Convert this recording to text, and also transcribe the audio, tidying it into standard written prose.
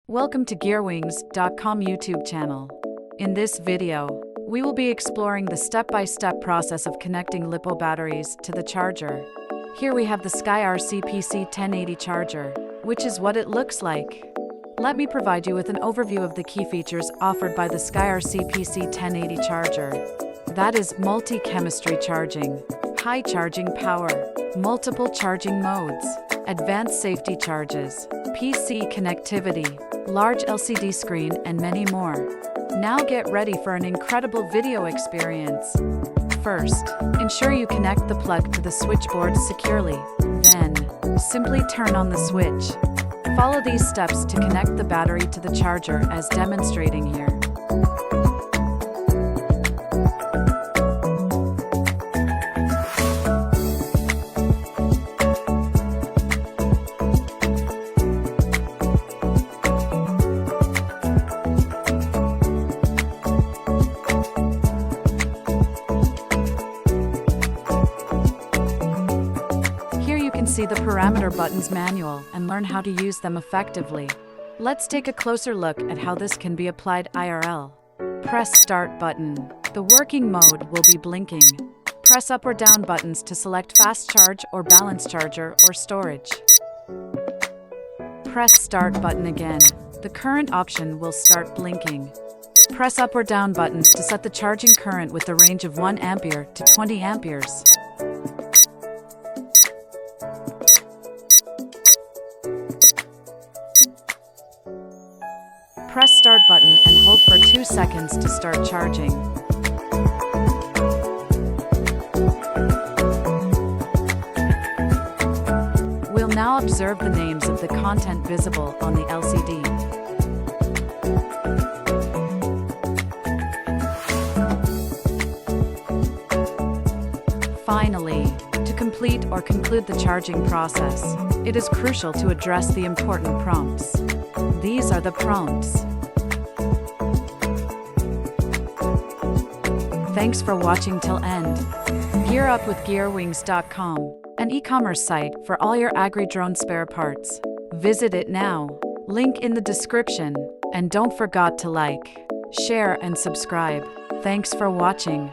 Welcome to GearWings.com YouTube channel. In this video, we will be exploring the step-by-step process of connecting LiPo batteries to the charger. Here we have the SKYRC PC1080 charger, which is what it looks like. Let me provide you with an overview of the key features offered by the SKYRC PC1080 charger. That is multi-chemistry charging, high charging power, multiple charging modes, advanced safety charges, PC connectivity, large LCD screen, and many more. Now get ready for an incredible video experience. First, ensure you connect the plug to the switchboard securely. Then, simply turn on the switch. Follow these steps to connect the battery to the charger as demonstrating here. See the parameter buttons manual and learn how to use them effectively. Let's take a closer look at how this can be applied IRL. Press Start button. The working mode will be blinking. Press up or down buttons to select fast charge or balance charger or storage. Press Start button again. The current option will start blinking. Press up or down buttons to set the charging current with the range of 1 ampere to 20 amperes. Press Start button and hold for 2 seconds to start charging. We'll now observe the names of the content visible on the LCD. Finally, to complete or conclude the charging process, it is crucial to address the important prompts. These are the prompts. Thanks for watching till end. Gear up with GearWings.com, an e-commerce site for all your Agri drone spare parts. Visit it now. Link in the description. And don't forget to like, share, and subscribe. Thanks for watching.